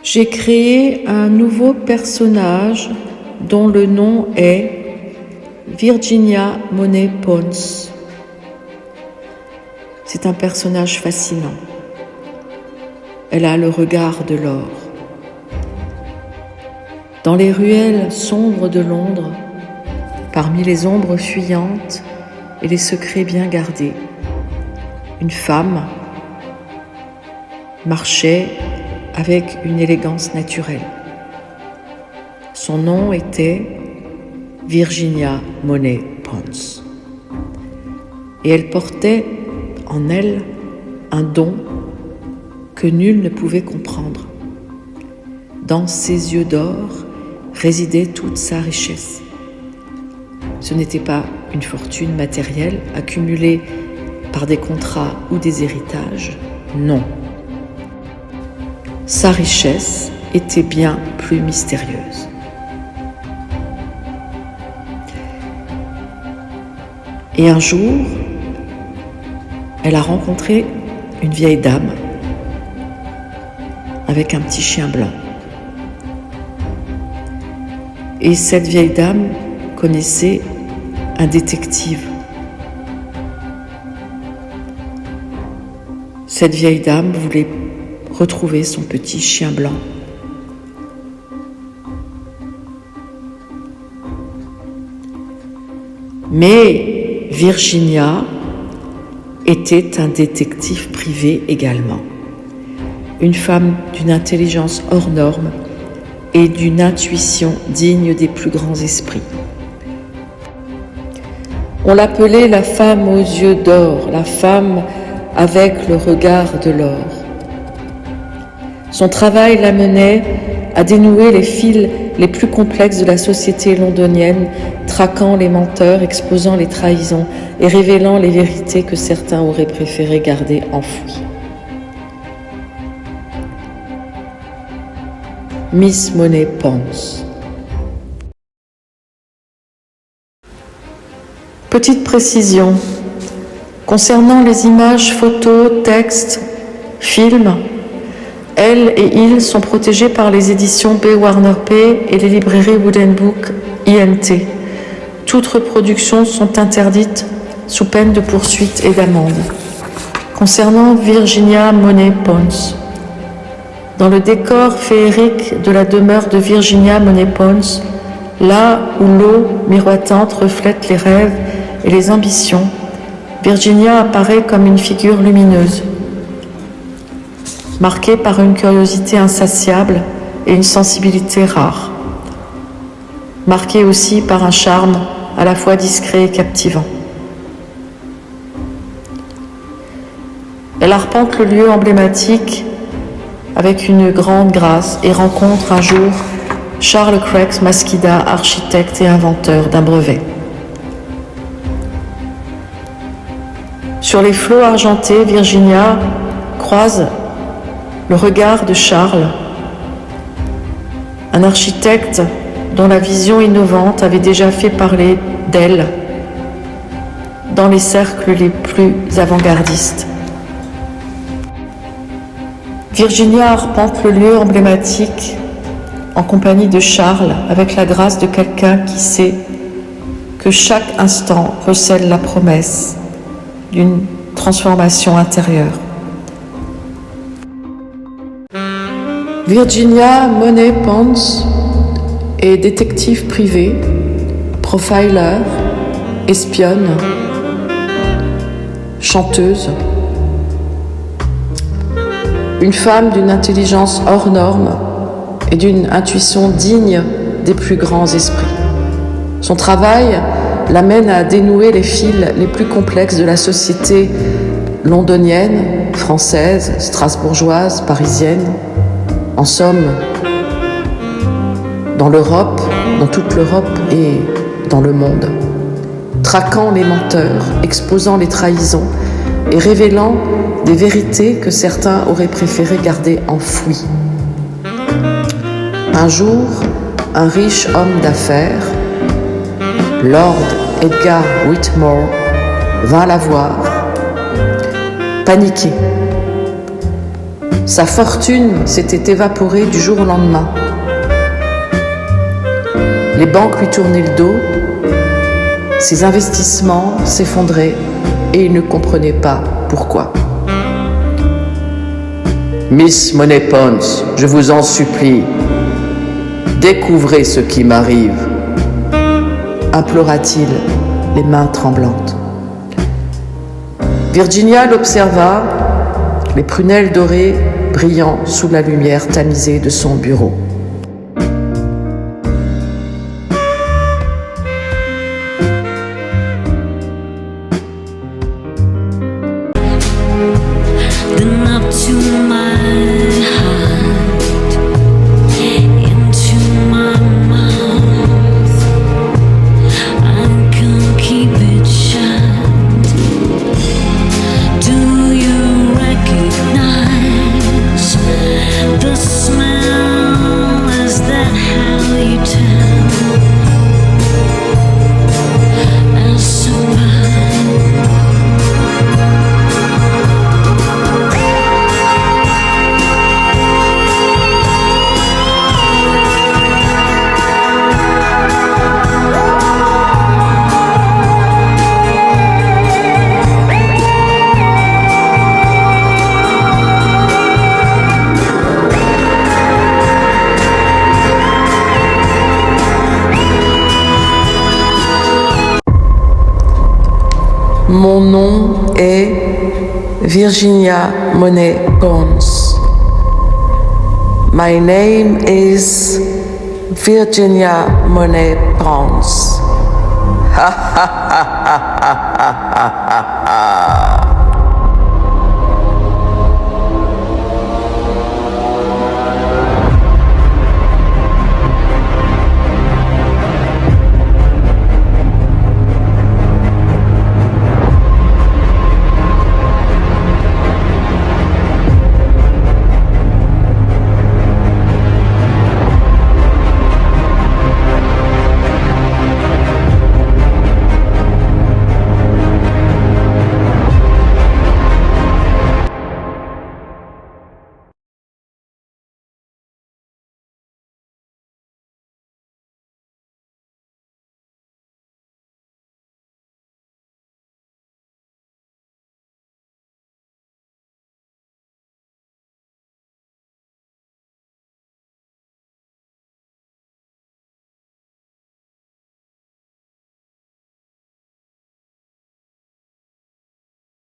J'ai créé un nouveau personnage dont le nom est Virginia Monet Pons. C'est un personnage fascinant. Elle a le regard de l'or. Dans les ruelles sombres de Londres, parmi les ombres fuyantes et les secrets bien gardés, une femme marchait avec une élégance naturelle. Son nom était Virginia Monet Pons. Et elle portait en elle un don que nul ne pouvait comprendre. Dans ses yeux d'or résidait toute sa richesse. Ce n'était pas une fortune matérielle accumulée par des contrats ou des héritages, non. Sa richesse était bien plus mystérieuse. Et un jour, elle a rencontré une vieille dame avec un petit chien blanc. Et cette vieille dame connaissait un détective. Cette vieille dame voulait retrouver son petit chien blanc. Mais Virginia était un détective privé également, une femme d'une intelligence hors norme et d'une intuition digne des plus grands esprits. On l'appelait la femme aux yeux d'or, la femme avec le regard de l'or. Son travail l'amenait à dénouer les fils les plus complexes de la société londonienne, traquant les menteurs, exposant les trahisons et révélant les vérités que certains auraient préféré garder enfouies. Miss Monet Pons. Petite précision, concernant les images, photos, textes, films, elle et il sont protégés par les éditions B. Warner P. et les librairies Wooden Book INT. Toutes reproductions sont interdites sous peine de poursuite et d'amende. Concernant Virginia Monet Pons, dans le décor féerique de la demeure de Virginia Monet Pons, là où l'eau miroitante reflète les rêves et les ambitions, Virginia apparaît comme une figure lumineuse, marquée par une curiosité insatiable et une sensibilité rare, marquée aussi par un charme à la fois discret et captivant. Elle arpente le lieu emblématique avec une grande grâce et rencontre un jour Charles Craig Masquida, architecte et inventeur d'un brevet. Sur les flots argentés, Virginia croise le regard de Charles, un architecte dont la vision innovante avait déjà fait parler d'elle dans les cercles les plus avant-gardistes. Virginia arpente le lieu emblématique en compagnie de Charles, avec la grâce de quelqu'un qui sait que chaque instant recèle la promesse d'une transformation intérieure. Virginia Monet Pons est détective privée, profiler, espionne, chanteuse, une femme d'une intelligence hors norme et d'une intuition digne des plus grands esprits. Son travail l'amène à dénouer les fils les plus complexes de la société londonienne, française, strasbourgeoise, parisienne, en somme, dans l'Europe, dans toute l'Europe et dans le monde, traquant les menteurs, exposant les trahisons et révélant des vérités que certains auraient préféré garder enfouies. Un jour, un riche homme d'affaires, Lord Edgar Whitmore, vint la voir, paniqué. Sa fortune s'était évaporée du jour au lendemain. Les banques lui tournaient le dos, ses investissements s'effondraient et il ne comprenait pas pourquoi. Miss Money Pons, je vous en supplie, découvrez ce qui m'arrive, implora-t-il, les mains tremblantes. Virginia l'observa, les prunelles dorées brillant sous la lumière tamisée de son bureau. Mon nom est Virginia Money Pons. My name is Virginia Money Pons. Ha ha ha ha ha ha ha ha.